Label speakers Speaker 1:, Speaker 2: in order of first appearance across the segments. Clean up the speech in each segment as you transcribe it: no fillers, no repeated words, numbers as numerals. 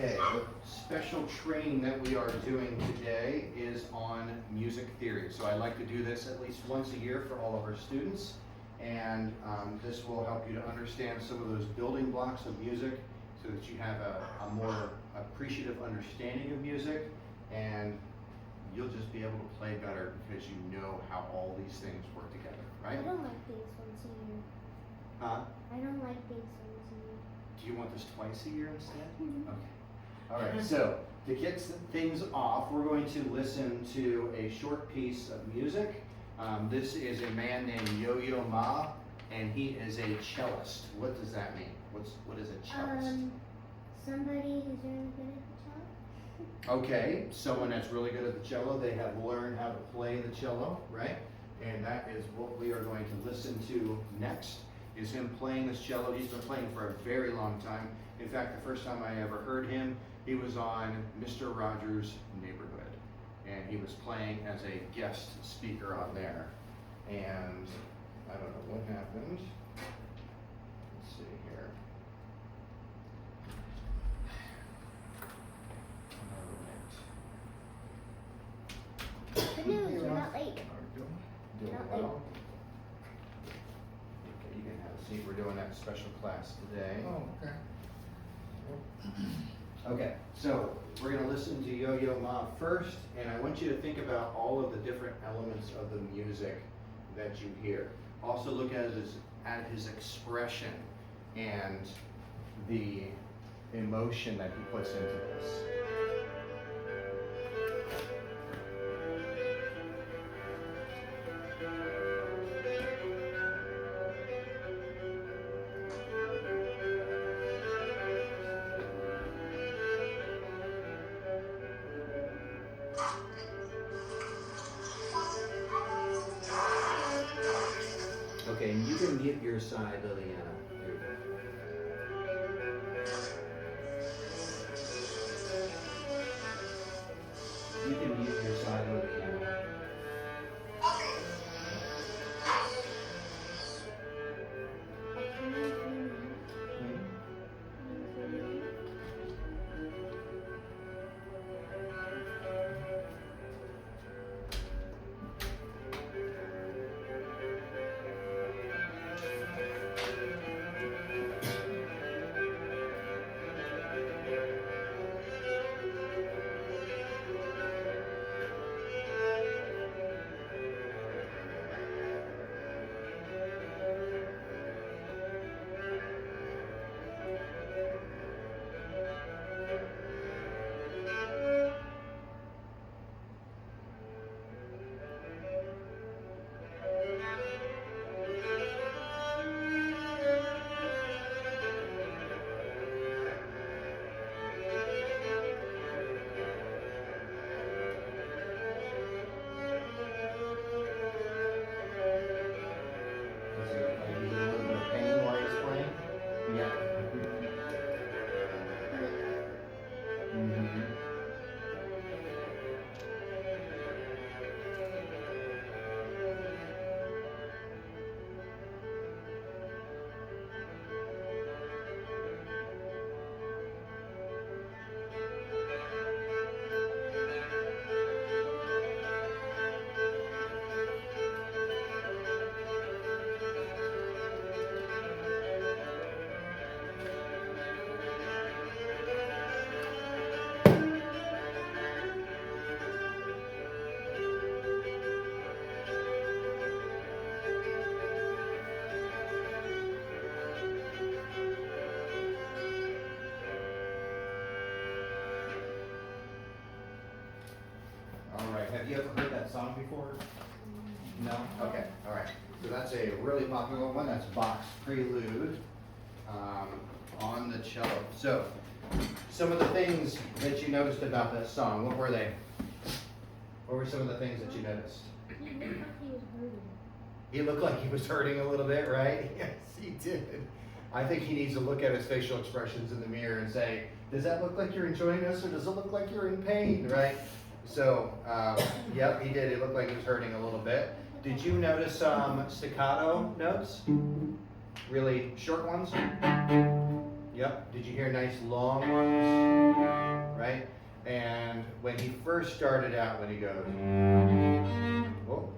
Speaker 1: Okay, the special training that we are doing today is on music theory. So I like to do this at least once a year for all of our students. And this will help you to understand some of those building blocks of music so that you have a more appreciative understanding of music, and you'll just be able to play better because you know how all these things work together, right?
Speaker 2: I don't like things once a year.
Speaker 1: Huh?
Speaker 2: I don't like things once a year.
Speaker 1: Do you want this twice a year instead?
Speaker 2: Mhm.
Speaker 1: Okay. All right, so to get things off, we're going to listen to a short piece of music. This is a man named Yo-Yo Ma, and he is a cellist. What does that mean? What is a cellist?
Speaker 2: Somebody who's really good at the cello.
Speaker 1: Okay, someone that's really good at the cello. They have learned how to play the cello, right? And that is what we are going to listen to next, is him playing this cello. He's been playing for a very long time. In fact, the first time I ever heard him, he was on Mr. Rogers' Neighborhood, and he was playing as a guest speaker on there. And I don't know what happened. Let's see here.
Speaker 2: Good news, you're not late.
Speaker 1: Doing
Speaker 2: Not
Speaker 1: well. Okay, you can have a seat. We're doing that special class today.
Speaker 3: Oh, okay.
Speaker 1: Okay, so we're going to listen to Yo-Yo Ma first, and I want you to think about all of the different elements of the music that you hear. Also look at his expression and the emotion that he puts into this. Okay, and you can mute your side, Liliana. There you go. You can mute your side, Liliana. Does he look like he's in a little bit of pain while he's playing? Yeah. Mm-hmm. All right, have you ever heard that song before? No? Okay, all right. So that's a really popular one. That's Bach's Prelude on the cello. So, some of the things that you noticed about that song, what were they? What were some of the things that you noticed?
Speaker 2: He looked like he was hurting.
Speaker 1: He looked like he was hurting a little bit, right? Yes, he did. I think he needs to look at his facial expressions in the mirror and say, does that look like you're enjoying this, or does it look like you're in pain, right? So, yep, he did. It looked like he was hurting a little bit. Did you notice staccato notes? Really short ones? Yep. Did you hear nice long ones? Right? And when he first started out, when he goes, whoa.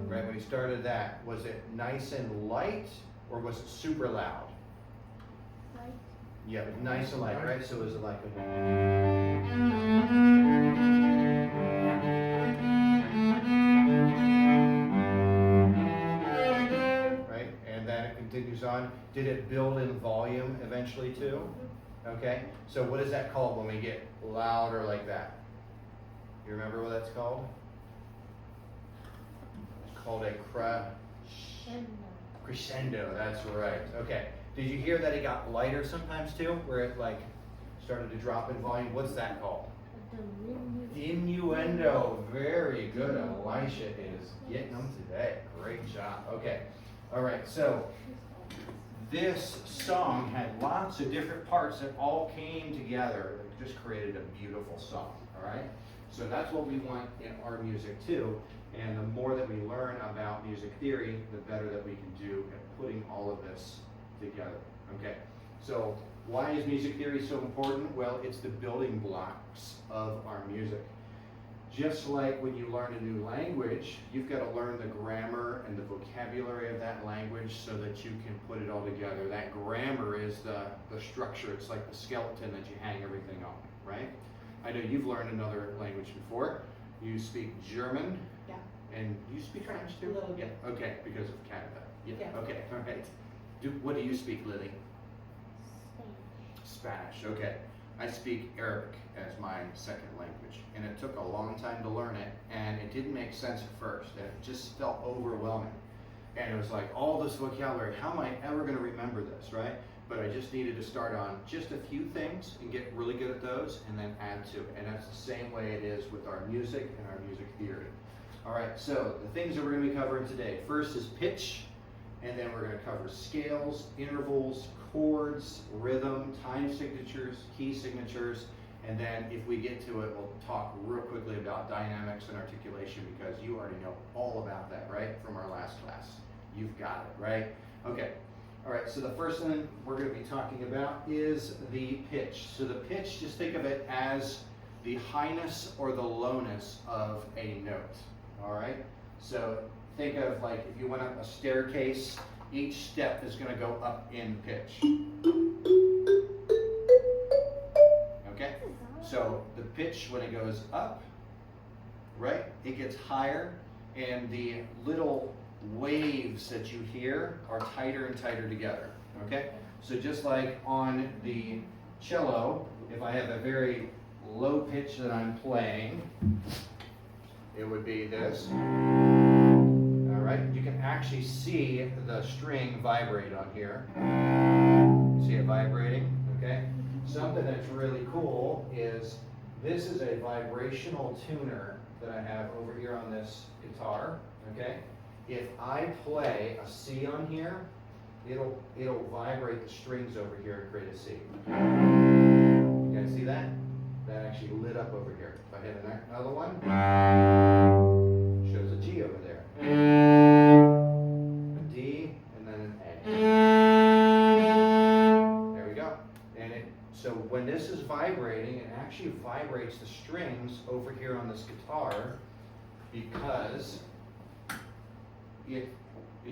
Speaker 1: Right, when he started that, was it nice and light or was it super loud?
Speaker 2: Light.
Speaker 1: Yeah, nice and light, right? So was it like a right? And then it continues on. Did it build in volume eventually too? Okay. So what is that called when we get louder like that? You remember what that's called? It's called a crescendo. That's right. Okay. Did you hear that it got lighter sometimes too, where it like started to drop in volume? What's that called? Innuendo. Very good. Elisha is getting them today. Great job. Okay. All right. So this song had lots of different parts that all came together and just created a beautiful song. All right. So that's what we want in our music too. And the more that we learn about music theory, the better that we can do at putting all of this together. Okay, so why is music theory so important? Well, it's the building blocks of our music. Just like when you learn a new language, you've got to learn the grammar and the vocabulary of that language so that you can put it all together. That grammar is the structure. It's like the skeleton that you hang everything on, right? I know you've learned another language before. You speak German.
Speaker 3: Yeah.
Speaker 1: And you speak French too?
Speaker 3: A little bit.
Speaker 1: Yeah. Okay, because of Canada.
Speaker 3: Yeah.
Speaker 1: Okay, all right. What do you speak, Lily? Spanish. Okay. I speak Arabic as my second language, and it took a long time to learn it, and it didn't make sense at first, and it just felt overwhelming. And it was like, all this vocabulary, how am I ever going to remember this, right? But I just needed to start on just a few things and get really good at those, and then add to it. And that's the same way it is with our music and our music theory. All right, so the things that we're going to be covering today. First is pitch, and then we're going to cover scales, intervals, chords, rhythm, time signatures, key signatures, and then if we get to it, we'll talk real quickly about dynamics and articulation because you already know all about that, right, from our last class. You've got it, right? Okay, all right, so the first thing we're going to be talking about is the pitch. So the pitch, just think of it as the highness or the lowness of a note, all right? So think of like if you went up a staircase, each step is going to go up in pitch. Okay? So the pitch, when it goes up, right, it gets higher, and the little waves that you hear are tighter and tighter together. Okay? So just like on the cello, if I have a very low pitch that I'm playing, it would be this. Right? You can actually see the string vibrate on here. See it vibrating? Okay? Something that's really cool is this is a vibrational tuner that I have over here on this guitar. Okay? If I play a C on here, it'll vibrate the strings over here and create a C. You guys see that? That actually lit up over here. If I hit another one, shows a G over there. A D, and then an A. There we go. And so when this is vibrating, it actually vibrates the strings over here on this guitar because it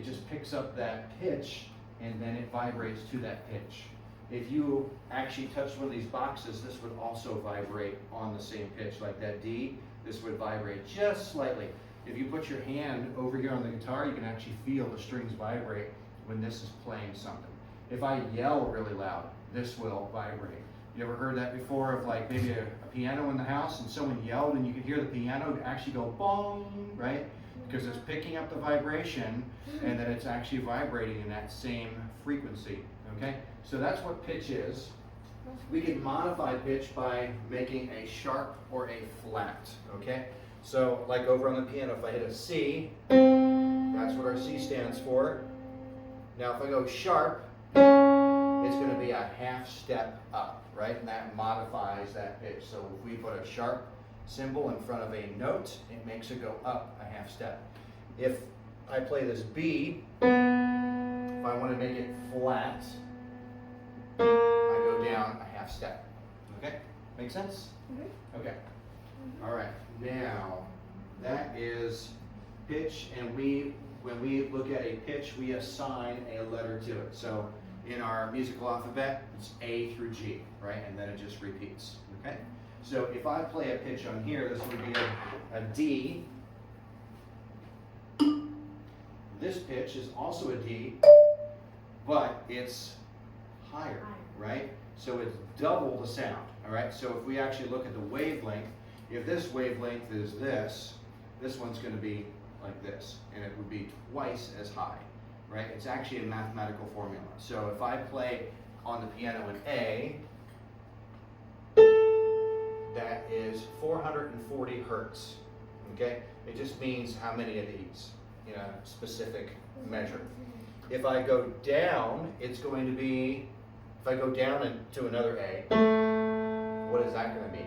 Speaker 1: just picks up that pitch and then it vibrates to that pitch. If you actually touch one of these boxes, this would also vibrate on the same pitch. Like that D, this would vibrate just slightly. If you put your hand over here on the guitar, you can actually feel the strings vibrate when this is playing something. If I yell really loud, this will vibrate. You ever heard that before of like maybe a piano in the house and someone yelled and you could hear the piano actually go boom, right? Because it's picking up the vibration and then it's actually vibrating in that same frequency, okay? So that's what pitch is. We can modify pitch by making a sharp or a flat, okay? So like over on the piano, if I hit a C, that's what our C stands for. Now if I go sharp, it's going to be a half step up, right? And that modifies that pitch. So if we put a sharp symbol in front of a note, it makes it go up a half step. If I play this B, to make it flat, I go down a half step. Okay? Make sense?
Speaker 2: Mhm.
Speaker 1: Okay. All right. Now, that is pitch, and when we look at a pitch, we assign a letter to it. So in our musical alphabet, it's A through G, right? And then it just repeats. Okay? So if I play a pitch on here, this would be a D. This pitch is also a D, but it's higher, right? So it's double the sound, all right? So if we actually look at the wavelength, if this wavelength is this one's going to be like this, and it would be twice as high, right? It's actually a mathematical formula. So if I play on the piano in A, that is 440 hertz, okay? It just means how many of these in a specific measure. If I go down, it's going to be, if I go down into another A, what is that going to be?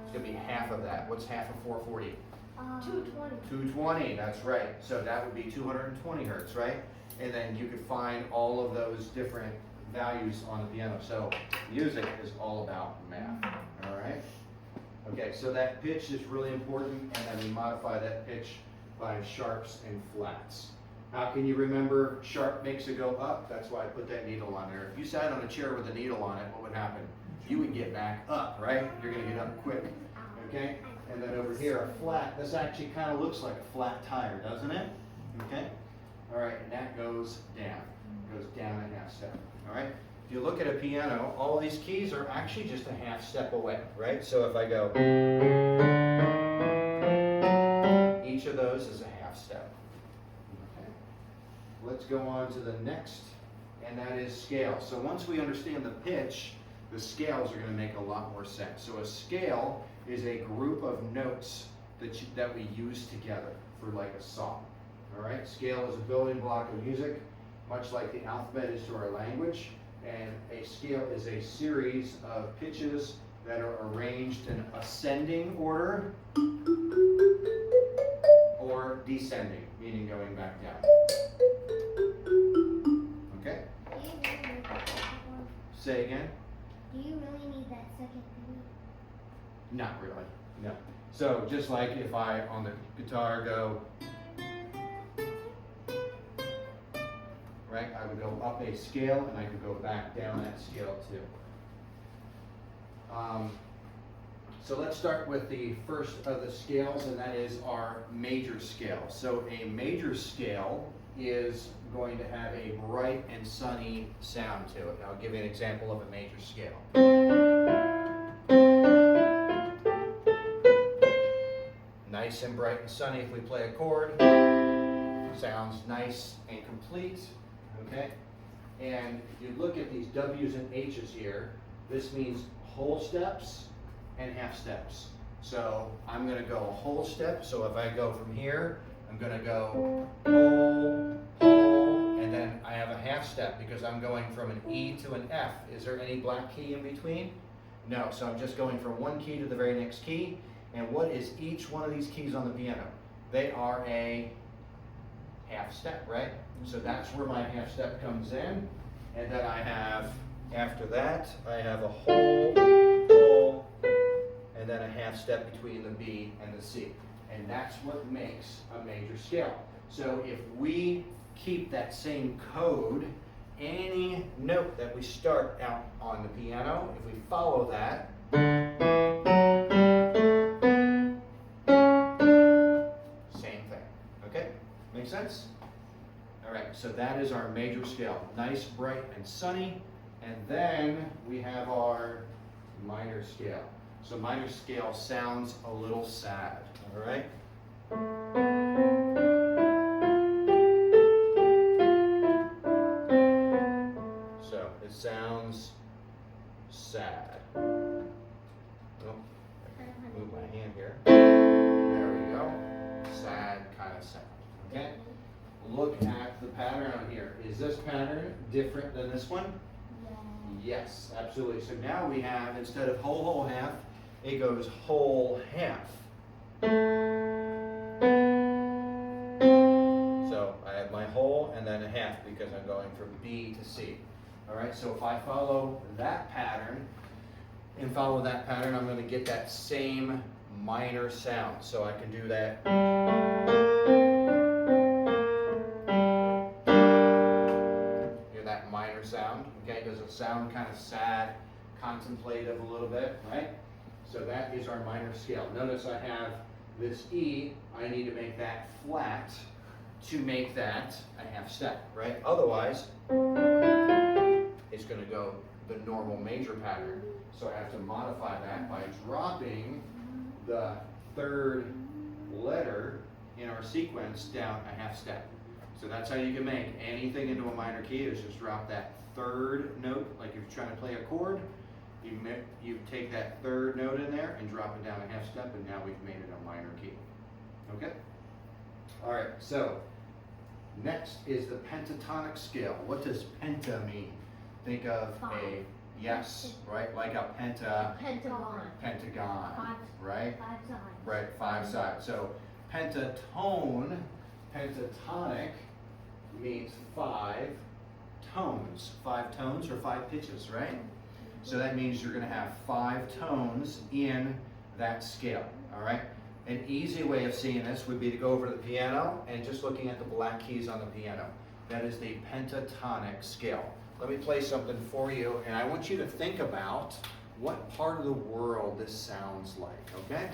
Speaker 1: It's going to be half of that. What's half of 440?
Speaker 2: 220.
Speaker 1: 220, that's right. So that would be 220 hertz, right? And then you could find all of those different values on the piano. So music is all about math, all right? Okay, so that pitch is really important, and then we modify that pitch by sharps and flats. How can you remember sharp makes it go up? That's why I put that needle on there. If you sat on a chair with a needle on it, what would happen? You would get back up, right? You're going to get up quick, okay? And then over here, a flat, this actually kind of looks like a flat tire, doesn't it? Okay? All right, and that goes down. It goes down a half step, all right? If you look at a piano, all these keys are actually just a half step away, right? So if I go, each of those is a half step. Okay. Let's go on to the next, and that is scale. So once we understand the pitch, the scales are going to make a lot more sense. So a scale is a group of notes that we use together for like a song. All right, scale is a building block of music, much like the alphabet is to our language. And a scale is a series of pitches that are arranged in ascending order or descending, meaning going back down. Okay?
Speaker 2: Do you really need that second one?
Speaker 1: Say again?
Speaker 2: Do you really need that second thing?
Speaker 1: Not really, no. So just like if I, on the guitar, go, right, I would go up a scale and I could go back down that scale too. So let's start with the first of the scales, and that is our major scale. So a major scale is going to have a bright and sunny sound to it. I'll give you an example of a major scale. Nice and bright and sunny if we play a chord. Sounds nice and complete, okay? And if you look at these W's and H's here, this means whole steps and half steps. So I'm going to go a whole step. So if I go from here, I'm going to go whole, whole, and then I have a half step because I'm going from an E to an F. Is there any black key in between? No, so I'm just going from one key to the very next key. And what is each one of these keys on the piano? They are a half step, right? So that's where my half step comes in. And then I have, after that, I have a whole, whole, and then a half step between the B and the C. And that's what makes a major scale. So if we keep that same code, any note that we start out on the piano, if we follow that, same thing. Okay? Make sense? All right, so that is our major scale. Nice, bright, and sunny. And then we have our minor scale. So minor scale sounds a little sad, all right? So it sounds sad. Oh, move my hand here. There we go. Sad kind of sound, okay? Look at the pattern on here. Is this pattern different than this one? Yes, absolutely. So now we have, instead of whole, whole, half, it goes whole, half. So I have my whole and then a half because I'm going from B to C. All right, so if I follow that pattern, I'm going to get that same minor sound. So I can do that. Hear that minor sound, okay? Does it sound kind of sad, contemplative a little bit, right? So that is our minor scale. Notice I have this E, I need to make that flat to make that a half step, right? Otherwise, it's going to go the normal major pattern. So I have to modify that by dropping the third letter in our sequence down a half step. So that's how you can make anything into a minor key, is just drop that third note, like if you're trying to play a chord, you take that third note in there and drop it down a half step, and now we've made it a minor key. Okay? All right, so next is the pentatonic scale. What does penta mean? Think of a, yes, right, like a
Speaker 2: Pentagon.
Speaker 1: pentagon, right?
Speaker 2: 5 sides.
Speaker 1: Right, 5 sides. So pentatone, pentatonic means 5 tones. 5 tones or 5 pitches, right? So that means you're going to have 5 tones in that scale, all right? An easy way of seeing this would be to go over to the piano and just looking at the black keys on the piano. That is the pentatonic scale. Let me play something for you, and I want you to think about what part of the world this sounds like, okay?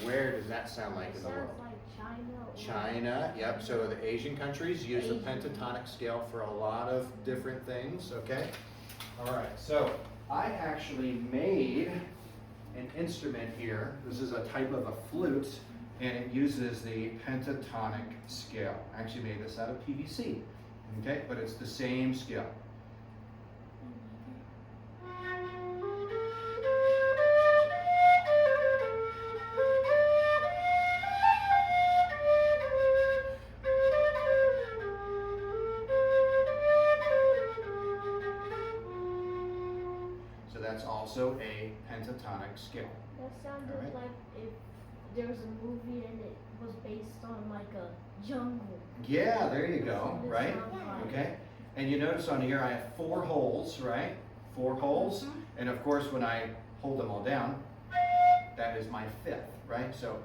Speaker 1: Where does that sound like in the world?
Speaker 2: Sounds like China.
Speaker 1: China, yep, so the Asian countries use the
Speaker 2: Asian.
Speaker 1: pentatonic scale for a lot of different things, okay? All right, so I actually made an instrument here. This is a type of a flute, and it uses the pentatonic scale. I actually made this out of PVC, okay? But it's the same scale. So that's also a pentatonic scale.
Speaker 2: That sounded
Speaker 1: Alright.
Speaker 2: like if there was a movie and it was based on like a jungle.
Speaker 1: Yeah, there you go,
Speaker 2: That's what it
Speaker 1: right?
Speaker 2: sounds like.
Speaker 1: Okay, and you notice on here I have 4 holes, right? 4 holes, and of course when I hold them all down, that is my 5th, right? So,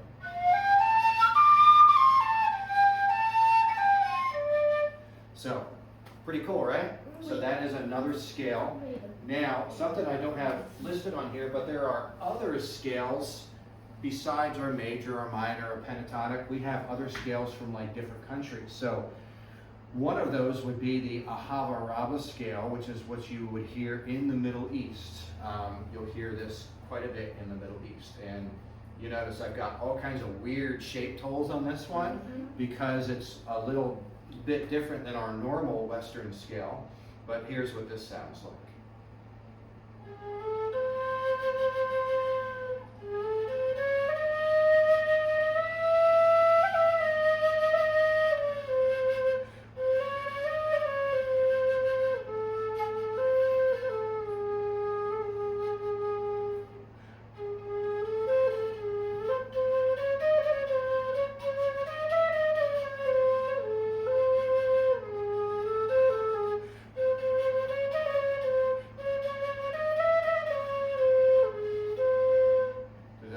Speaker 1: pretty cool, right? So that is another scale. Now, something I don't have listed on here, but there are other scales besides our major, our minor, our pentatonic. We have other scales from like different countries. So one of those would be the Ahavaraba scale, which is what you would hear in the Middle East. You'll hear this quite a bit in the Middle East. And you notice I've got all kinds of weird shaped holes on this one because it's a little bit different than our normal Western scale. But here's what this sounds like.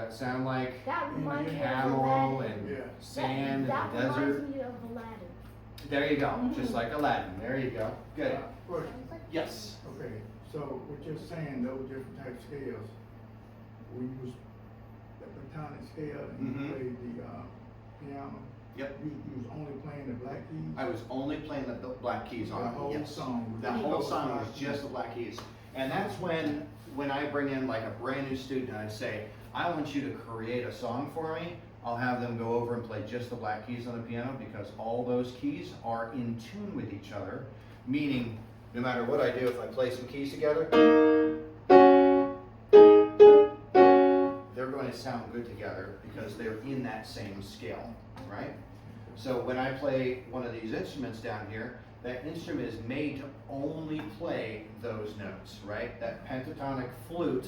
Speaker 1: Sound like
Speaker 2: that reminds me of
Speaker 1: camel
Speaker 2: Aladdin.
Speaker 1: and
Speaker 3: Yeah.
Speaker 1: sand
Speaker 2: that
Speaker 1: and desert.
Speaker 2: reminds me of Aladdin.
Speaker 1: There you go, just like Aladdin. There you go. Good.
Speaker 3: Question.
Speaker 1: Yes.
Speaker 3: Okay, so what you're saying, those different type scales, we use the pentatonic scale and
Speaker 1: Mhm.
Speaker 3: you play the piano.
Speaker 1: Yep.
Speaker 3: You was only playing the black keys?
Speaker 1: I was only playing the black keys
Speaker 3: The
Speaker 1: on it.
Speaker 3: whole
Speaker 1: Yes.
Speaker 3: song?
Speaker 1: The whole song was just the black keys. And that's when I bring in like a brand new student and I say, I want you to create a song for me. I'll have them go over and play just the black keys on the piano because all those keys are in tune with each other. Meaning, no matter what I do, if I play some keys together, they're going to sound good together because they're in that same scale, right? So when I play one of these instruments down here, that instrument is made to only play those notes, right? That pentatonic flute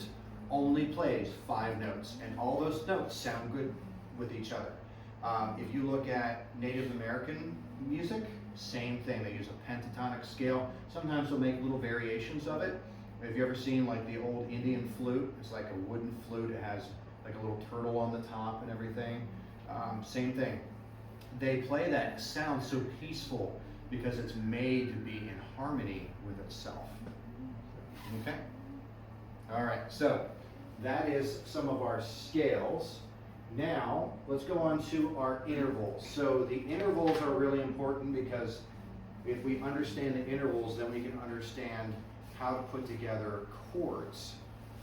Speaker 1: only plays 5 notes, and all those notes sound good with each other. If you look at Native American music, same thing. They use a pentatonic scale. Sometimes they'll make little variations of it. Have you ever seen like the old Indian flute? It's like a wooden flute. It has like a little turtle on the top and everything. Same thing. They play that. It sounds so peaceful because it's made to be in harmony with itself. Okay? All right, so that is some of our scales. Now, let's go on to our intervals. So the intervals are really important because if we understand the intervals, then we can understand how to put together chords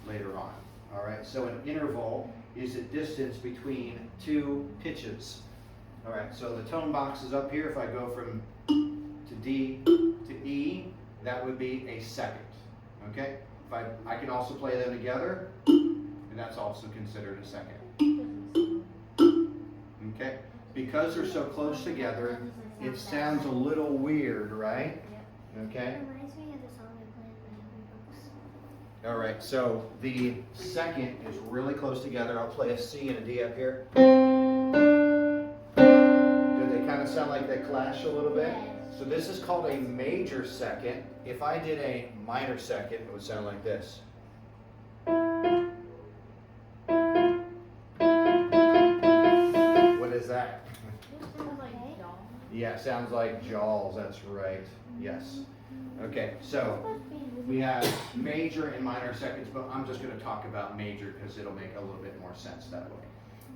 Speaker 1: later on. All right, so an interval is a distance between 2 pitches. All right, so the tone box is up here. If I go from to D to E, that would be a second. Okay, if I can also play them together, and that's also considered a second. Okay, because they're so close together, it sounds a little weird, right? Okay.
Speaker 4: It reminds me of the song we played in the books.
Speaker 1: All right, so the second is really close together. I'll play a C and a D up here. Do they kind of sound like they clash a little bit? So this is called a major second. If I did a minor second, it would sound like this. What is that? Yeah, sounds like Jaws, that's right. Yes. Okay, so we have major and minor seconds, but I'm just going to talk about major because it'll make a little bit more sense that way.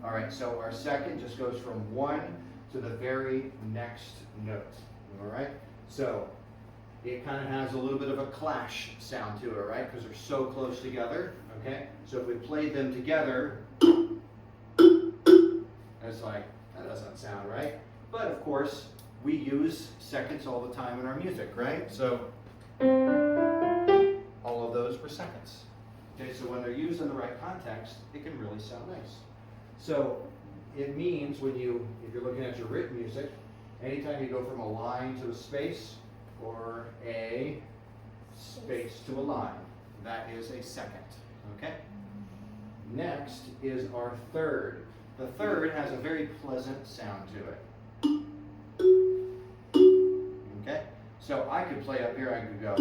Speaker 1: All right, so our second just goes from 1 to the very next note. All right, so it kind of has a little bit of a clash sound to it, right? Because they're so close together. Okay, so if we played them together, it's like, that doesn't sound right. But of course, we use seconds all the time in our music, right? So all of those were seconds. Okay, so when they're used in the right context, it can really sound nice. So it means if you're looking at your written music, anytime you go from a line to a space or a space to a line, that is a second. Okay? Next is our third. The third has a very pleasant sound to it. Okay? So I could play up here, I could go.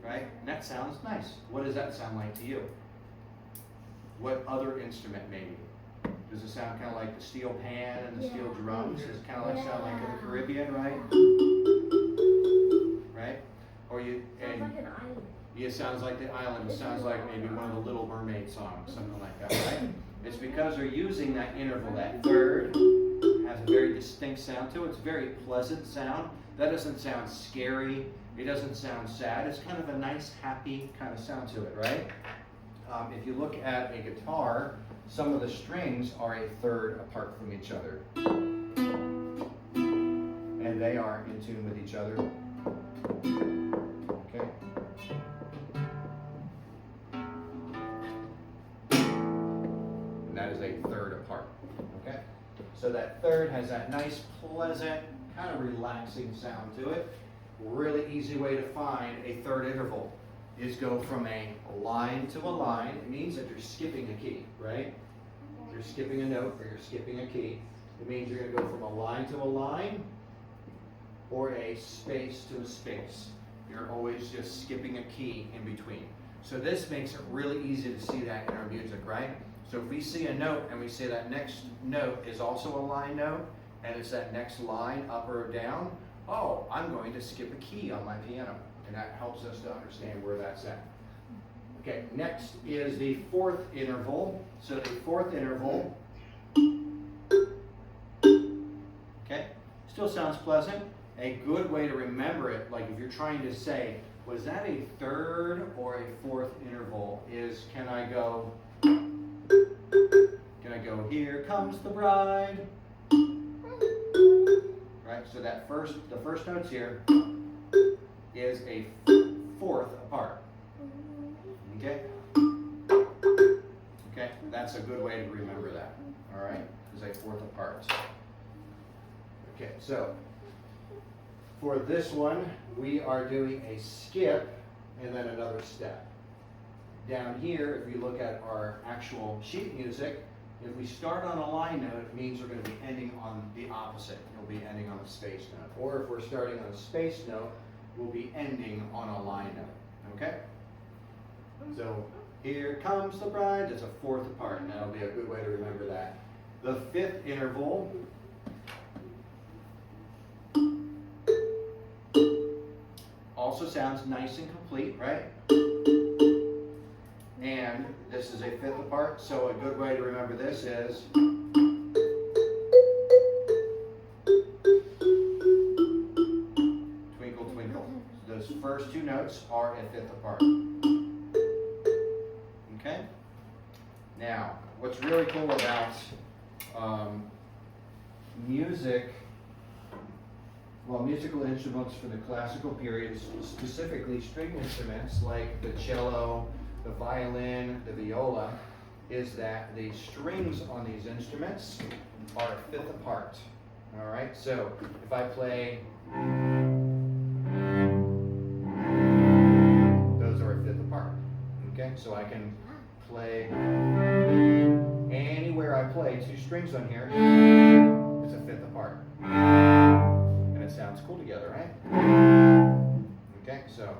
Speaker 1: Right? And that sounds nice. What does that sound like to you? What other instrument maybe? Does it sound kind of like the steel pan and the steel drums? Does it kind of like sound like in the Caribbean, right? Right? Or you and
Speaker 2: Sounds like an island.
Speaker 1: it sounds like the island. It sounds like maybe one of the Little Mermaid songs, something like that, right? It's because they're using that interval. That third has a very distinct sound to it. It's a very pleasant sound. That doesn't sound scary. It doesn't sound sad. It's kind of a nice, happy kind of sound to it, right? If you look at a guitar, some of the strings are a third apart from each other. And they are in tune with each other. Okay. And that is a third apart. Okay. So that third has that nice, pleasant, kind of relaxing sound to it. Really easy way to find a third interval is go from a line to a line. It means that you're skipping a key, right? You're skipping a note or you're skipping a key. It means you're going to go from a line to a line or a space to a space. You're always just skipping a key in between. So this makes it really easy to see that in our music, right? So if we see a note and we say that next note is also a line note and it's that next line up or down, oh, I'm going to skip a key on my piano. And that helps us to understand where that's at. Okay, next is the fourth interval. So the fourth interval, okay, still sounds pleasant. A good way to remember it, like if you're trying to say, was that a third or a fourth interval, is can I gonna go, here comes the bride. Right, so the first notes here is a fourth apart. Okay? Okay, that's a good way to remember that. All right, is a fourth apart. Okay, so for this one, we are doing a skip and then another step. Down here, if you look at our actual sheet music, if we start on a line note, it means we're going to be ending on the opposite. We'll be ending on a space note. Or if we're starting on a space note, we'll be ending on a line note. Okay? So, here comes the bride. That's a fourth apart, and that'll be a good way to remember that. The fifth interval also sounds nice and complete, right? And this is a fifth apart, so a good way to remember this is twinkle, twinkle. Those first two notes are a fifth apart. Okay? Now, what's really cool about musical instruments for the classical period, specifically string instruments like the cello, the violin, the viola, is that the strings on these instruments are a fifth apart. All right, so if I play, those are a fifth apart. Okay, so I can play anywhere I play two strings on here, it's a fifth apart. And it sounds cool together, right? Okay, so.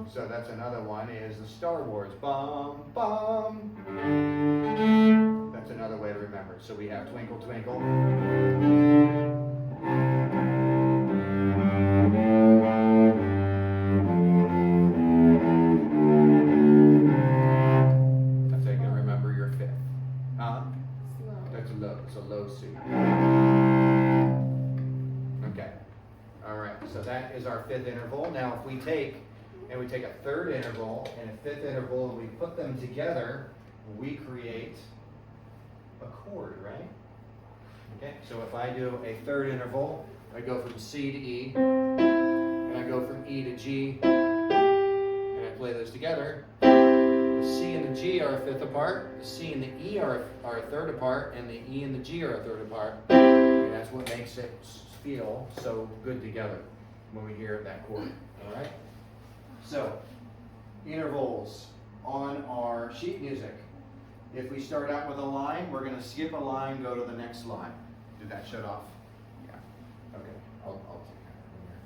Speaker 1: So that's another one is the Star Wars. Bum, bum. That's another way to remember it. So we have Twinkle, Twinkle. That's how you can remember your fifth.
Speaker 4: Slow.
Speaker 1: That's low. It's a low C. Okay. All right. So that is our fifth interval. Now, if we take a third interval and a fifth interval and we put them together, we create a chord, right? Okay. So if I do a third interval, I go from C to E, and I go from E to G, and I play those together. The C and the G are a fifth apart, the C and the E are a third apart, and the E and the G are a third apart. And that's what makes it feel so good together when we hear that chord. All right? So, intervals on our sheet music. If we start out with a line, we're going to skip a line, go to the next line. Did that shut off? Yeah. Okay. I'll take that from here.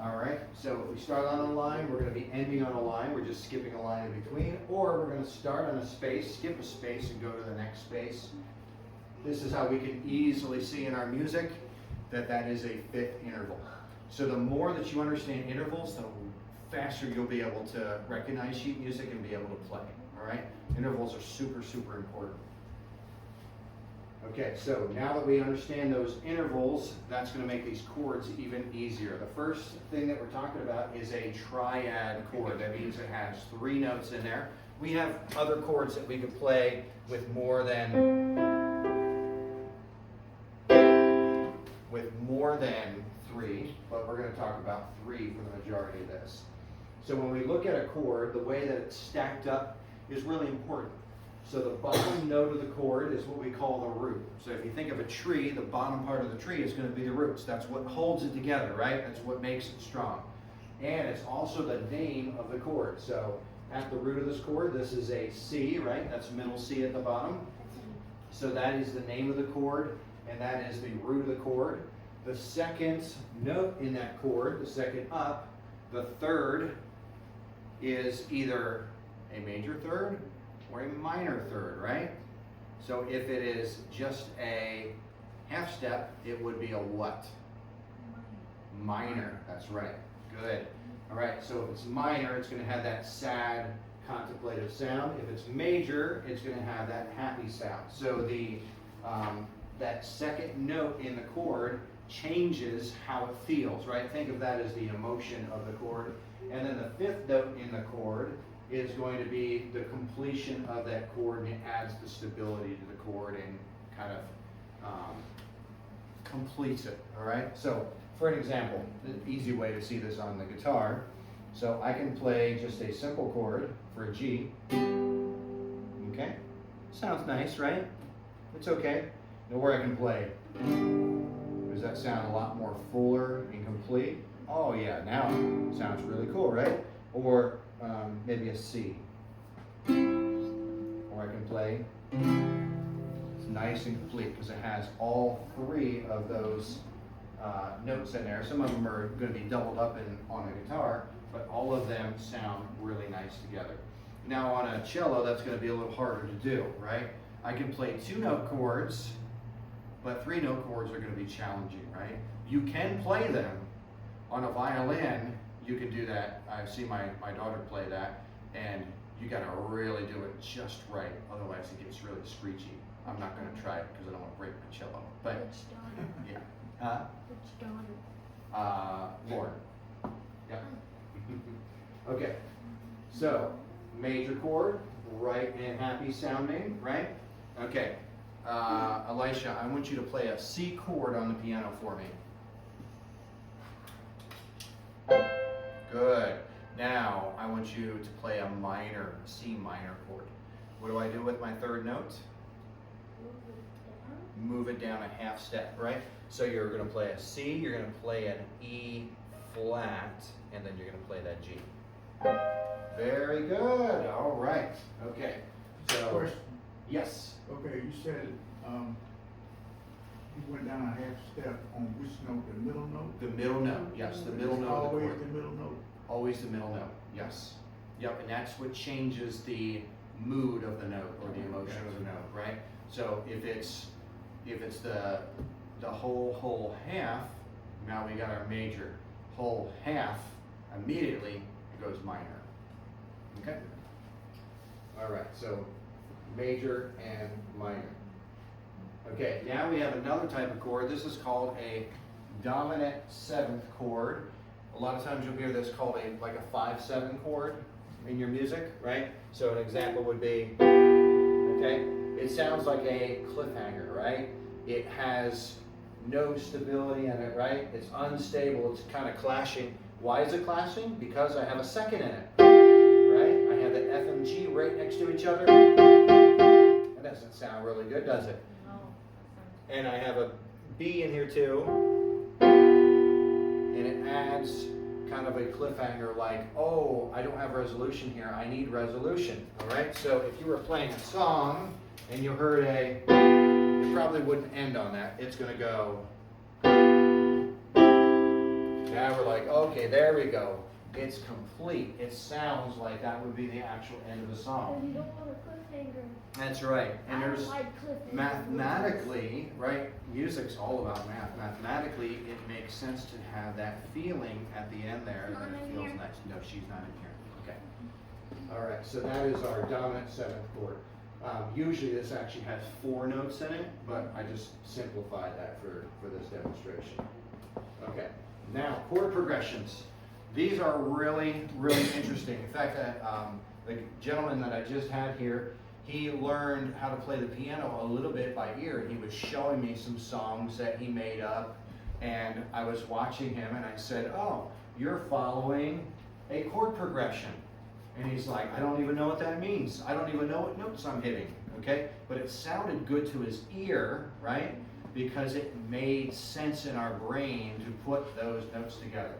Speaker 1: All right. So if we start on a line, we're going to be ending on a line. We're just skipping a line in between. Or we're going to start on a space, skip a space, and go to the next space. This is how we can easily see in our music that that is a fifth interval. So the more that you understand intervals, the faster you'll be able to recognize sheet music and be able to play. All right? Intervals are super, super important. Okay, so now that we understand those intervals, that's going to make these chords even easier. The first thing that we're talking about is a triad chord. That means it has three notes in there. We have other chords that we could play with more than three, but we're going to talk about three for the majority of this. So when we look at a chord, the way that it's stacked up is really important. So the bottom note of the chord is what we call the root. So if you think of a tree, the bottom part of the tree is going to be the roots. That's what holds it together, right? That's what makes it strong. And it's also the name of the chord. So at the root of this chord, this is a C, right? That's middle C at the bottom. So that is the name of the chord, and that is the root of the chord. The second note in that chord, the second up, the third is either a major third or a minor third, right? So if it is just a half step, it would be a what? Minor, that's right. Good. All right, so if it's minor, it's going to have that sad, contemplative sound. If it's major, it's going to have that happy sound. So the that second note in the chord changes how it feels, right? Think of that as the emotion of the chord. And then the fifth note in the chord is going to be the completion of that chord, and it adds the stability to the chord and kind of completes it, all right? So, for an example, the easy way to see this on the guitar, so I can play just a simple chord for a G, okay? Sounds nice, right? It's okay. Now where I can play, does that sound a lot more fuller and complete? Oh yeah, now it sounds really cool, right? Or maybe a C. Or I can play, it's nice and complete because it has all three of those notes in there. Some of them are going to be doubled up on a guitar, but all of them sound really nice together. Now on a cello, that's going to be a little harder to do, right? I can play 2-note chords, but 3-note chords are going to be challenging, right? You can play them. On a violin, you can do that. I've seen my daughter play that, and you got to really do it just right, otherwise it gets really screechy. I'm not going to try it because I don't want to break my cello, but
Speaker 2: Which daughter?
Speaker 1: yeah. Huh?
Speaker 2: Which daughter?
Speaker 1: Lauren. Yeah. Okay. So, major chord, right and happy sounding, right? Okay. Elisha, I want you to play a C chord on the piano for me. Good. Now, I want you to play a minor, C minor chord. What do I do with my third note? Move it down a half step, right? So you're going to play a C, you're going to play an E flat, and then you're going to play that G. Very good. All right. Okay. So,
Speaker 3: Question.
Speaker 1: yes.
Speaker 3: Okay, you said, you went down a half step on which note, the middle note?
Speaker 1: The middle note. Yes, the middle note of the
Speaker 3: Always
Speaker 1: chord.
Speaker 3: the middle note?
Speaker 1: Always the middle note. Yes. Yep. And that's what changes the mood of the note or the emotion of the note, right? So if it's the whole half, now we got our major. Whole half, immediately it goes minor. Okay? All right, so major and minor. Okay, now we have another type of chord. This is called a dominant seventh chord. A lot of times you'll hear this called like a 5/7 chord in your music, right? So an example would be, okay, it sounds like a cliffhanger, right? It has no stability in it, right? It's unstable, it's kind of clashing. Why is it clashing? Because I have a second in it, right? I have the F and G right next to each other. That doesn't sound really good, does it?
Speaker 2: No.
Speaker 1: And I have a B in here too. And it adds kind of a cliffhanger like, oh, I don't have resolution here, I need resolution, all right? So if you were playing a song and you heard it probably wouldn't end on that. It's gonna go. Now we're like, okay, there we go. It's complete. It sounds like that would be the actual end of the
Speaker 2: And
Speaker 1: song.
Speaker 2: you don't want a cliffhanger.
Speaker 1: That's right. And
Speaker 2: I
Speaker 1: there's
Speaker 2: don't like cliffhangers.
Speaker 1: mathematically, right? Music's all about math. Mathematically, it makes sense to have that feeling at the end there that it feels nice. No, she's not in here. Okay. All right. So that is our dominant seventh chord. Usually this actually has 4 notes in it, but I just simplified that for this demonstration. Okay, now chord progressions. These are really, really interesting. In fact, the gentleman that I just had here, he learned how to play the piano a little bit by ear, and he was showing me some songs that he made up, and I was watching him, and I said, oh, you're following a chord progression. And he's like, I don't even know what that means. I don't even know what notes I'm hitting, okay? But it sounded good to his ear, right? Because it made sense in our brain to put those notes together.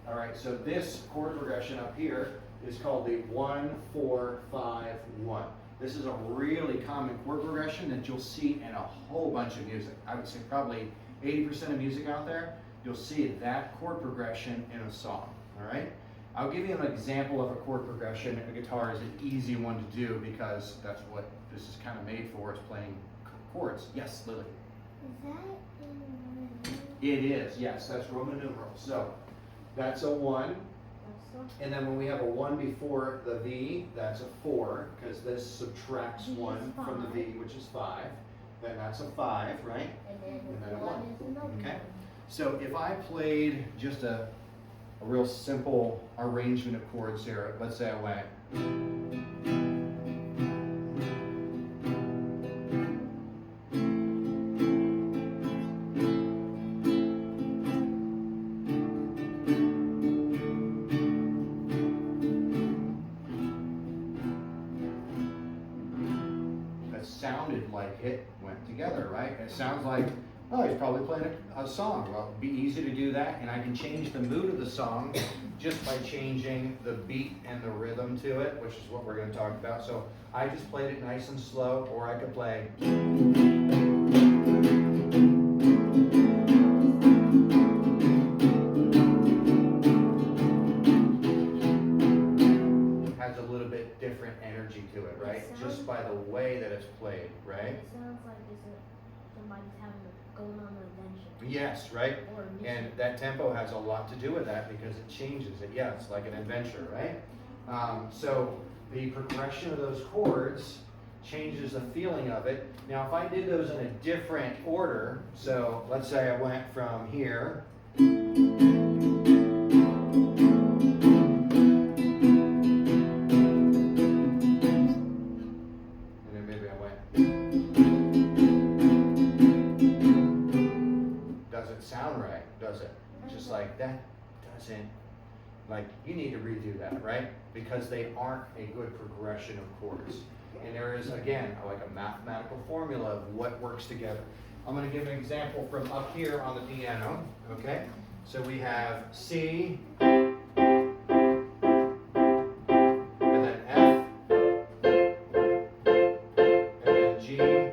Speaker 1: All right, so this chord progression up here is called the 1-4-5-1. This is a really common chord progression that you'll see in a whole bunch of music. I would say probably 80% of music out there, you'll see that chord progression in a song, all right? I'll give you an example of a chord progression. A guitar is an easy one to do because that's what this is kind of made for, is playing chords. Yes, Lily?
Speaker 4: Is that in Roman numerals?
Speaker 1: It is, yes, that's Roman numerals. So that's a 1. And then when we have a 1 before the V, that's a 4, because this subtracts
Speaker 2: V is
Speaker 1: 1 from the V, which is 5. Then that's a 5, right?
Speaker 2: And then
Speaker 1: And then a
Speaker 2: 1
Speaker 1: 1.
Speaker 2: is another
Speaker 1: Okay.
Speaker 2: one.
Speaker 1: So if I played just a real simple arrangement of chords here, let's say I went. That sounded like it went together, right? It sounds like, oh, he's probably playing a song. Well, it'd be easy to do that, and I can change the mood of the song just by changing the beat and the rhythm to it, which is what we're going to talk about. So I just played it nice and slow, or I could play. Has a little bit different energy to it, right? Just by the way that it's played, right?
Speaker 2: It sounds like somebody's going on an adventure.
Speaker 1: Yes, right?
Speaker 2: Or a mission.
Speaker 1: And that tempo has a lot to do with that because it changes it. Yeah, it's like an adventure, right? So the progression of those chords changes the feeling of it. Now, if I did those in a different order, so let's say I went from here. And then maybe I went. Doesn't sound right, does it? Just like that doesn't, like, you need to redo that, right? Because they aren't a good progression of chords. And there is, again, like a mathematical formula of what works together. I'm going to give an example from up here on the piano, okay? So we have C, and then F, and then G, and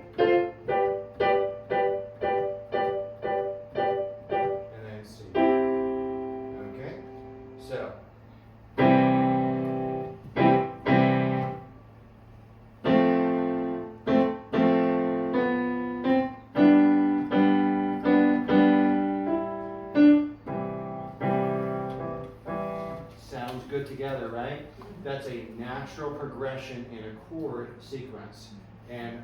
Speaker 1: then C. Okay? So, sounds good together, right? That's a natural progression in a chord sequence. And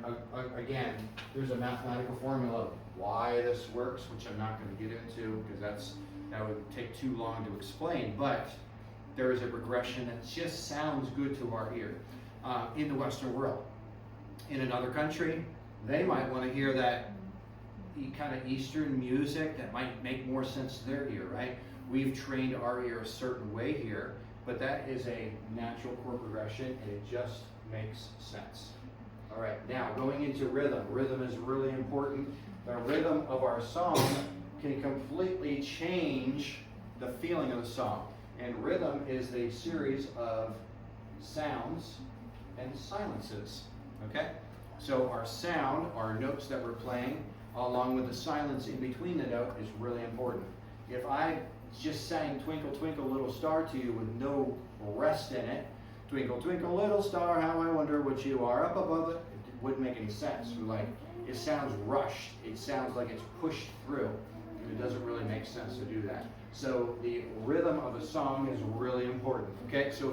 Speaker 1: again, there's a mathematical formula of why this works, which I'm not going to get into because that would take too long to explain. But there is a progression that just sounds good to our ear in the Western world. In another country, they might want to hear that kind of Eastern music that might make more sense to their ear, right? We've trained our ear a certain way here, but that is a natural chord progression and it just makes sense. All right, now going into rhythm. Rhythm is really important. The rhythm of our song can completely change the feeling of the song. And rhythm is a series of sounds and silences, okay? So our sound, our notes that we're playing, along with the silence in between the note is really important. If I just sang Twinkle, Twinkle, Little Star to you with no rest in it, twinkle, twinkle, little star, how I wonder what you are up above it, it wouldn't make any sense. Like, it sounds rushed. It sounds like it's pushed through. And it doesn't really make sense to do that. So the rhythm of a song is really important. Okay, so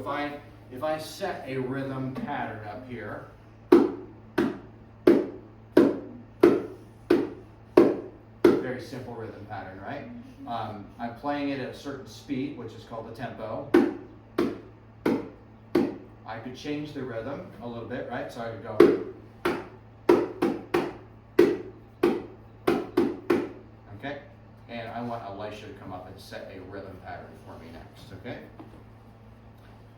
Speaker 1: if I set a rhythm pattern up here, very simple rhythm pattern, right? I'm playing it at a certain speed, which is called the tempo. I could change the rhythm a little bit, right? So I could go. Okay? And I want Elisha to come up and set a rhythm pattern for me next, okay?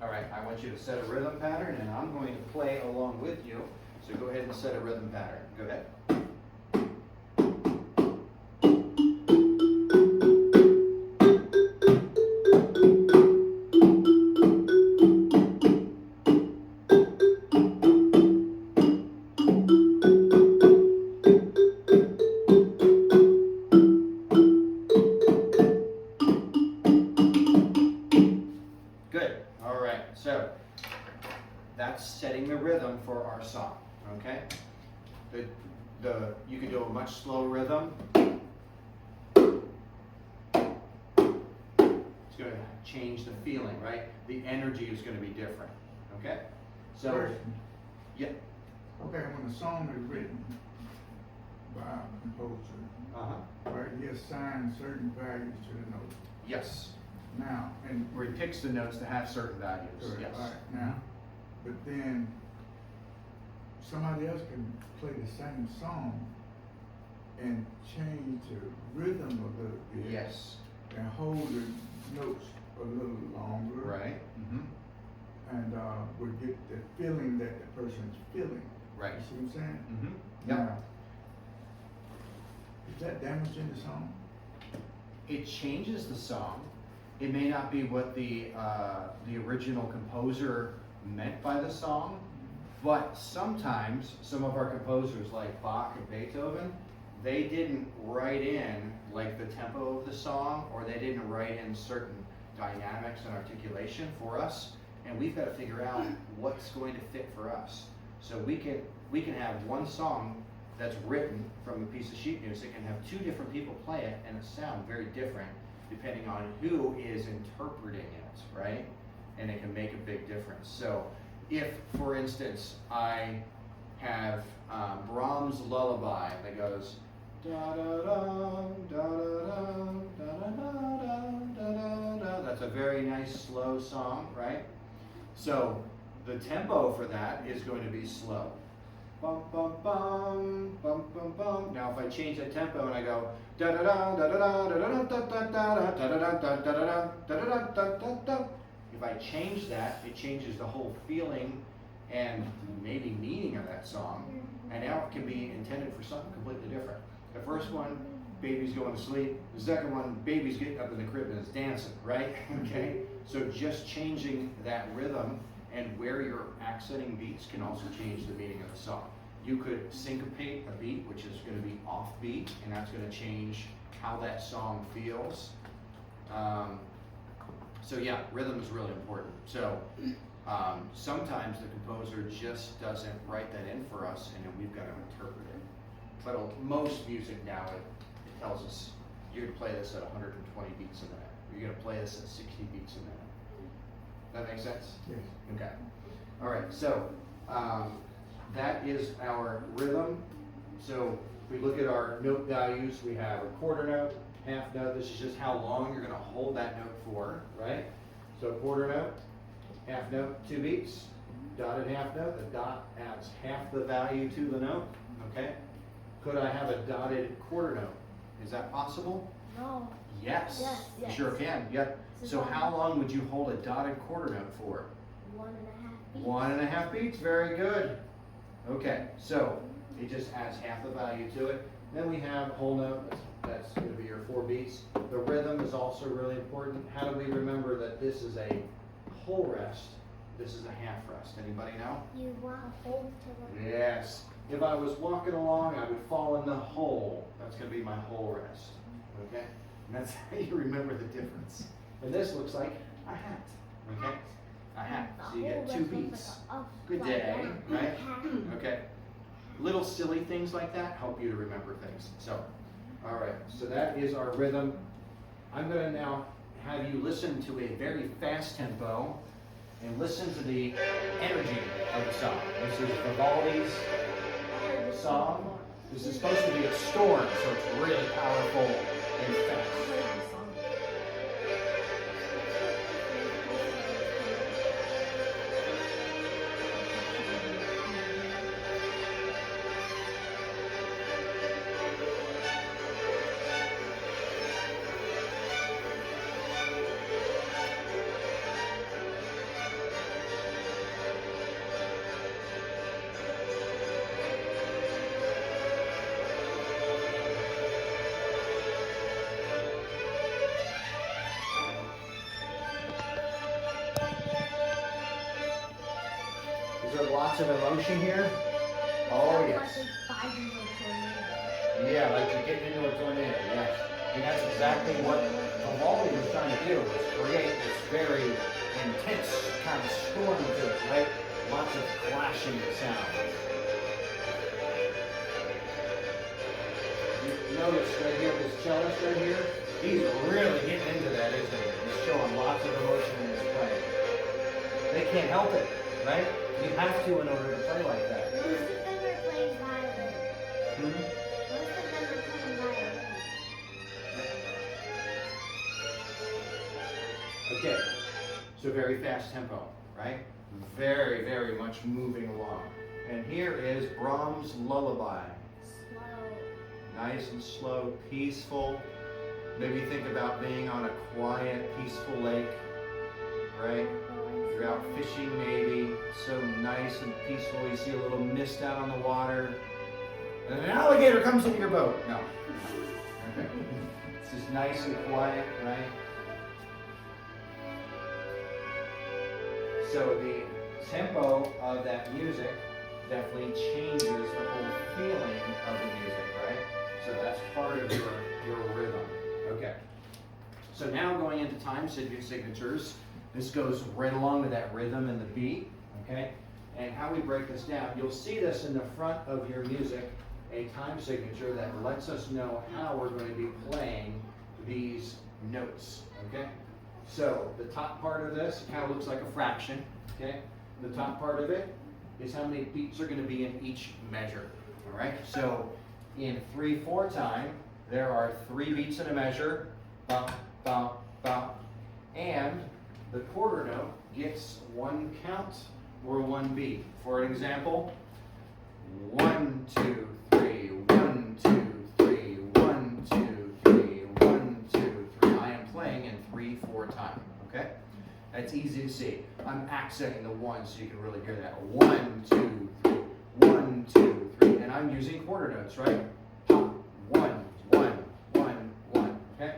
Speaker 1: All right, I want you to set a rhythm pattern, and I'm going to play along with you. So go ahead and set a rhythm pattern. Go ahead. Good. All right. So that's setting the rhythm for our song. Okay. You can do a much slower rhythm. It's going to change the feeling, right? The energy is going to be different. Okay. So
Speaker 3: Question.
Speaker 1: yeah.
Speaker 3: Okay, when a song is written, by our composer,
Speaker 1: Uh-huh.
Speaker 3: right? He assigns certain values to the notes.
Speaker 1: Yes.
Speaker 3: Now, and
Speaker 1: Where he picks the notes to have certain values,
Speaker 3: Correct.
Speaker 1: yes.
Speaker 3: All right, now, but then somebody else can play the same song and change the rhythm a little bit.
Speaker 1: Yes,
Speaker 3: And hold the notes a little longer.
Speaker 1: right, mm-hmm,
Speaker 3: And would get the feeling that the person's feeling.
Speaker 1: right,
Speaker 3: You see what I'm saying?
Speaker 1: mm-hmm,
Speaker 3: Now,
Speaker 1: yep.
Speaker 3: is that damaging the song?
Speaker 1: It changes the song. It may not be what the original composer meant by the song, but sometimes some of our composers like Bach and Beethoven, they didn't write in like the tempo of the song, or they didn't write in certain dynamics and articulation for us, and we've got to figure out what's going to fit for us. So we can have one song that's written from a piece of sheet music and have two different people play it, and it sound very different depending on who is interpreting it, right? And it can make a big difference. So if, for instance, I have Brahms' lullaby that goes da da da da da da da da da da, that's a very nice slow song, right? So the tempo for that is going to be slow. Bum bum bum bum bum bum. Now if I change the tempo and I go da da da da da da da da da da da da da da da da da da da, if I change that, it changes the whole feeling and maybe meaning of that song, and now it can be intended for something completely different. The first one, baby's going to sleep. The second one, baby's getting up in the crib and is dancing, right? Okay? So just changing that rhythm and where you're accenting beats can also change the meaning of the song. You could syncopate a beat, which is going to be off beat, and that's going to change how that song feels. So yeah, rhythm is really important. So sometimes the composer just doesn't write that in for us, and then we've got to interpret it. But most music now, it tells us you're going to play this at 120 beats a minute. You're going to play this at 60 beats a minute. That make sense?
Speaker 3: Yes.
Speaker 1: Okay. All right, so that is our rhythm. So if we look at our note values, we have a quarter note, half note. This is just how long you're going to hold that note for, right? So quarter note, half note, 2 beats, dotted half note. The dot adds half the value to the note, okay? Could I have a dotted quarter note? Is that possible?
Speaker 2: No.
Speaker 1: Yes.
Speaker 2: Yes,
Speaker 1: You
Speaker 2: yes.
Speaker 1: sure can, yep. So how long would you hold a dotted quarter note for?
Speaker 2: 1.5 beats.
Speaker 1: 1.5 beats, very good. Okay, so it just adds half the value to it. Then we have whole note, that's gonna be your 4 beats. The rhythm is also really important. How do we remember that this is a whole rest, this is a half rest? Anybody know?
Speaker 4: You want to hold to the.
Speaker 1: Yes. If I was walking along, I would fall in the hole. That's gonna be my whole rest, okay? And that's how you remember the difference. And this looks like a hat, okay? A hat, so you get 2 beats. Good day, right? Okay. Little silly things like that help you to remember things. So, all right, so that is our rhythm. I'm gonna now have you listen to a very fast tempo and listen to the energy of the song. This is Vivaldi's song. This is supposed to be a storm, so it's really powerful and fast. Is there lots of emotion here? Oh, yes. Yeah, like you're getting into a tornado, yes. And that's exactly what Vivaldi was trying to do, was create this very intense kind of storm to it, right? Lots of clashing sounds. You notice right here, this cellist right here, he's really getting into that, isn't he? He's showing lots of emotion in his playing. They can't help it, right? You have to in order to play like that.
Speaker 4: Lucifer plays violin.
Speaker 1: Hmm?
Speaker 4: Lucifer
Speaker 1: Okay, so very fast tempo, right? Very, very much moving along. And here is Brahms' Lullaby.
Speaker 4: Slow.
Speaker 1: Nice and slow, peaceful. Maybe think about being on a quiet, peaceful lake, right? You're out fishing maybe, so nice and peaceful. You see a little mist out on the water. And an alligator comes into your boat. No. Okay. It's just nice and quiet, right? So the tempo of that music definitely changes the whole feeling of the music, right? So that's part of your rhythm. Okay. So now going into time signatures, this goes right along with that rhythm and the beat, okay? And how we break this down, you'll see this in the front of your music, a time signature that lets us know how we're going to be playing these notes, okay? So the top part of this kind of looks like a fraction, okay? The top part of it is how many beats are going to be in each measure, all right? So in 3/4 time, there are 3 beats in a measure, bum, bum, bum, and the quarter note gets 1 count or 1 beat. For an example, 1, 2, 3, 1, 2, 3, 1, 2, 3, 1, 2, 3. I am playing in 3/4 time, okay? That's easy to see. I'm accenting the 1 so you can really hear that. 1, 2, 3, 1, 2, 3. And I'm using quarter notes, right? Pop, 1, 1, 1, 1, okay?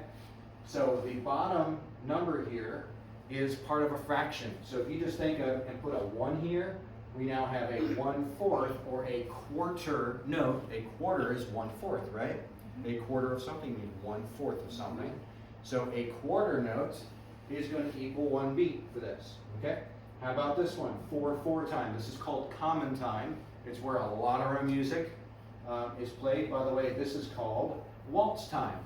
Speaker 1: So the bottom number here is part of a fraction. So if you just think of and put a 1 here, we now have a 1/4 or a quarter note. A quarter is 1/4, right? A quarter of something means 1/4 of something. So a quarter note is going to equal 1 beat for this, okay? How about this one, 4/4 time? This is called common time. It's where a lot of our music is played. By the way, this is called waltz time.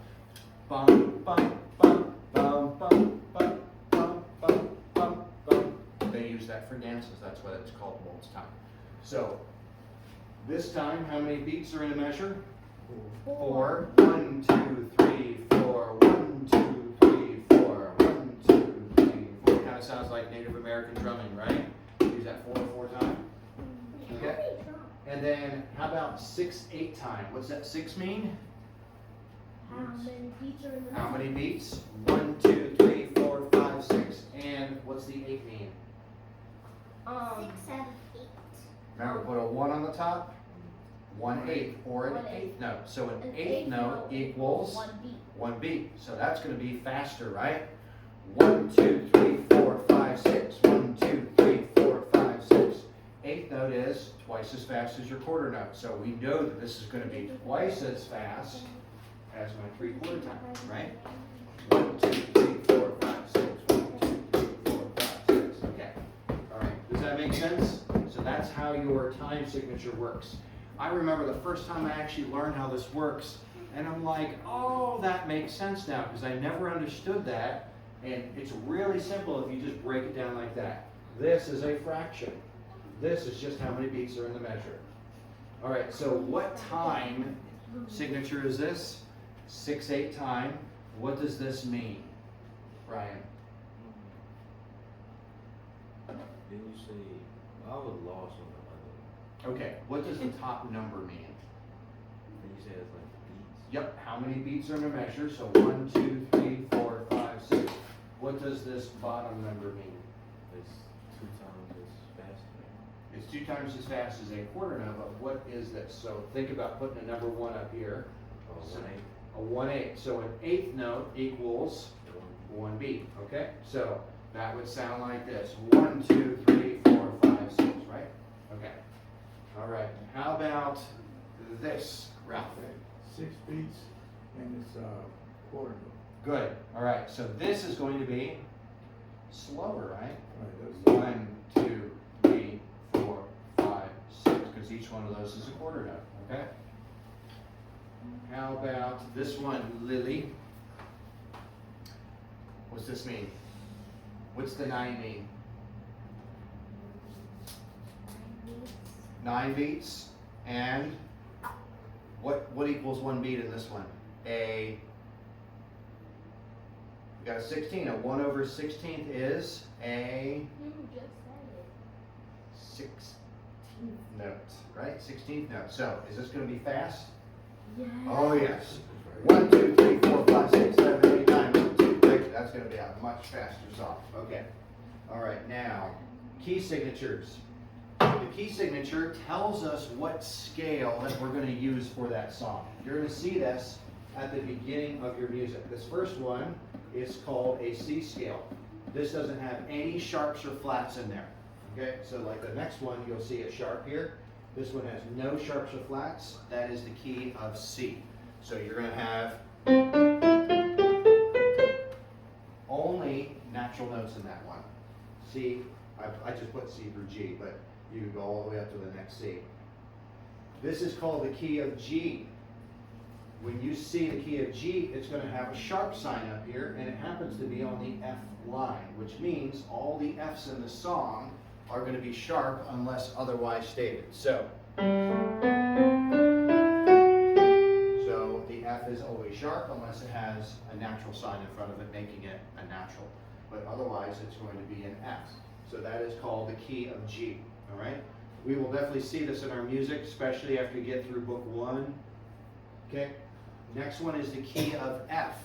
Speaker 1: Bum, bum, bum, bum, bum, bum, bum, bum, bum, bum. They use that for dances. That's why it's called waltz time. So this time, how many beats are in a measure? 4. 1, 2, 3, 4. 1, 2, 3, 4. 1, 2, 3, 4. Kind of sounds like Native American drumming, right? Use that 4/4 time. Okay. And then how about 6/8 time? What's that 6 mean?
Speaker 2: How many beats are in the
Speaker 1: How many beats? 1, 2, 3, 4, 5, 6. And what's the 8 mean?
Speaker 4: 6, 7, 8.
Speaker 1: Remember, put a 1 on the top. 1/8 or an 1/8 note. So an 8th note equals
Speaker 2: 1 beat.
Speaker 1: 1 beat. So that's going to be faster, right? 1, 2, 3, 4, 5, 6. 1, 2, 3, 4, 5, 6. 8th note is twice as fast as your quarter note. So we know that this is going to be twice as fast as my 3/4 time, right? 1, 2, 3, 4, 5, 6. 1, 2, 3, 4, 5, 6. Okay. All right. Does that make sense? So that's how your time signature works. I remember the first time I actually learned how this works, and I'm like, oh, that makes sense now, because I never understood that. And it's really simple if you just break it down like that. This is a fraction. This is just how many beats are in the measure. All right, so what time signature is this? 6/8 time. What does this mean, Brian?
Speaker 5: Didn't you say, I was lost on the other.
Speaker 1: Okay, what does the top number mean?
Speaker 5: Then you said it's like beats.
Speaker 1: Yep, how many beats are in a measure? So 1, 2, 3, 4, 5, 6. What does this bottom number mean?
Speaker 5: It's 2 times as fast.
Speaker 1: It's 2 times as fast as a quarter note, but what is this? So think about putting a number 1 up here.
Speaker 5: Oh,
Speaker 1: So
Speaker 5: 1/8.
Speaker 1: a 1/8. So an 8th note equals 1 beat, okay? So that would sound like this. 1, 2, 3, 4, 5, 6, right? Okay. All right. How about this, Ralph?
Speaker 3: 6 beats and it's quarter note.
Speaker 1: Good. All right. So this is going to be slower, right?
Speaker 3: Right, that's
Speaker 1: 1, 2, 3, 4, 5, 6, because each one of those is a quarter note, okay? How about this one, Lily? What's this mean? What's the 9 mean? 9 beats. And what equals 1 beat in this one? A We got a 16. A 1 over 16th is a
Speaker 2: You just said it.
Speaker 1: 16th note, right? 16th note. So, is this going to be fast?
Speaker 2: Yeah.
Speaker 1: Oh, yes. 1, 2, 3, 4, 5, 6, 7, 8, 9, 1, 2, 3. That's going to be a much faster song. Okay. All right, now, key signatures. The key signature tells us what scale that we're going to use for that song. You're going to see this at the beginning of your music. This first one is called a C scale. This doesn't have any sharps or flats in there. Okay, so like the next one, you'll see a sharp here. This one has no sharps or flats. That is the key of C. So you're going to have only natural notes in that one. C, I just put C through G, but you can go all the way up to the next C. This is called the key of G. When you see the key of G, it's going to have a sharp sign up here, and it happens to be on the F line, which means all the F's in the song are going to be sharp unless otherwise stated. So the F is always sharp unless it has a natural sign in front of it, making it a natural. But otherwise, it's going to be an F. So that is called the key of G. All right? We will definitely see this in our music, especially after you get through book 1. Okay? Next one is the key of F.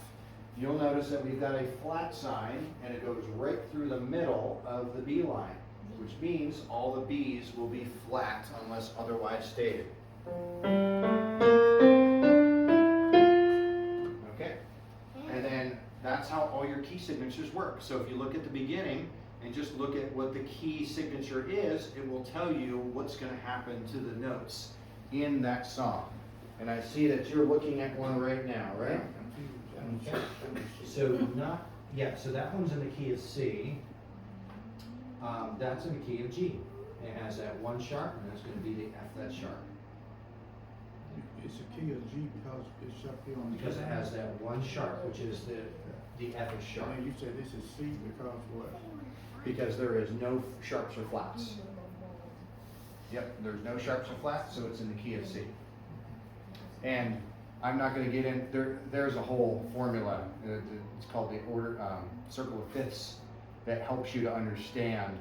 Speaker 1: You'll notice that we've got a flat sign, and it goes right through the middle of the B line, which means all the B's will be flat unless otherwise stated. Okay? And then that's how all your key signatures work. So if you look at the beginning and just look at what the key signature is, it will tell you what's going to happen to the notes in that song. And I see that you're looking at one right now, right? Okay. So so that one's in the key of C. That's in the key of G. It has that one sharp, and that's going to be the F that's sharp.
Speaker 3: It's a key of G because it's up here on the.
Speaker 1: Because it has that one sharp, which is the F is sharp.
Speaker 3: And you say this is C because what?
Speaker 1: Because there is no sharps or flats. Yep, there's no sharps or flats, so it's in the key of C. And I'm not going to get in, there's a whole formula, it's called the circle of fifths, that helps you to understand,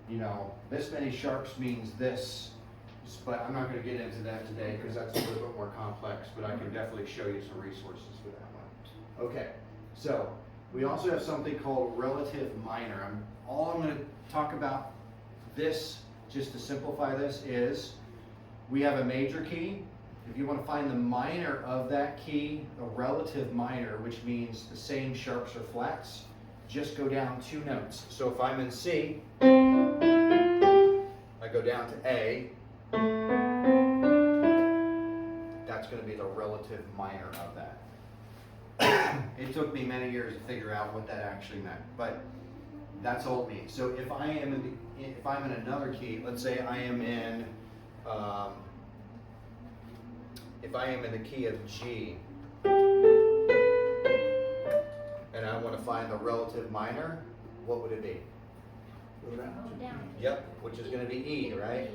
Speaker 1: you know, this many sharps means this, but I'm not going to get into that today because that's a little bit more complex, but I can definitely show you some resources for that one. Okay, so we also have something called relative minor. All I'm going to talk about this, just to simplify this, is we have a major key. If you want to find the minor of that key, a relative minor, which means the same sharps or flats, just go down 2 notes. So if I'm in C, I go down to A, that's going to be the relative minor of that. It took me many years to figure out what that actually meant, but that's all it means. So if I'm in another key, let's say I am in if I am in the key of G, and I want to find the relative minor, what would it be?
Speaker 3: Go down to
Speaker 2: down.
Speaker 3: E.
Speaker 1: Yep, which is going to be E, right?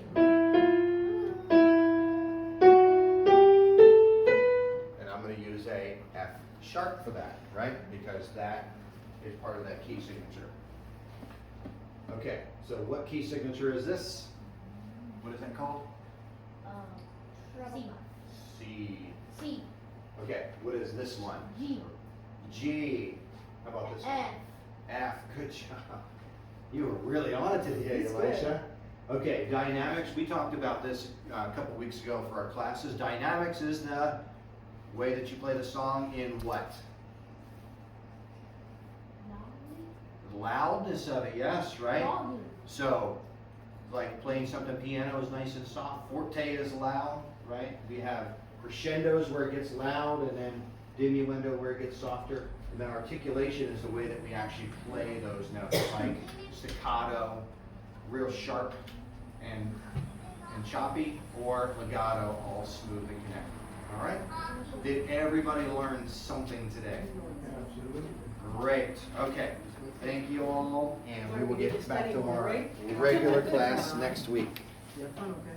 Speaker 1: And I'm going to use a F sharp for that, right? Because that is part of that key signature. Okay, so what key signature is this? What is that called?
Speaker 2: C.
Speaker 1: C.
Speaker 2: C.
Speaker 1: Okay, what is this one?
Speaker 2: G.
Speaker 1: G. How about this one?
Speaker 2: F.
Speaker 1: F. Good job. You were really on it today,
Speaker 2: That's
Speaker 1: Elisha. Okay, dynamics. We talked about this a couple weeks ago for our classes. Dynamics is the way that you play the song in what? Loudness of it, yes, right?
Speaker 2: Volume.
Speaker 1: So, like playing something piano is nice and soft. Forte is loud, right? We have crescendos where it gets loud, and then diminuendo where it gets softer. And then articulation is the way that we actually play those notes, like staccato, real sharp and choppy, or legato, all smooth and connected. All right? Did everybody learn something today?
Speaker 3: Absolutely.
Speaker 1: Great. Okay. Thank you all, and we will get back to our regular class next week.
Speaker 6: Okay.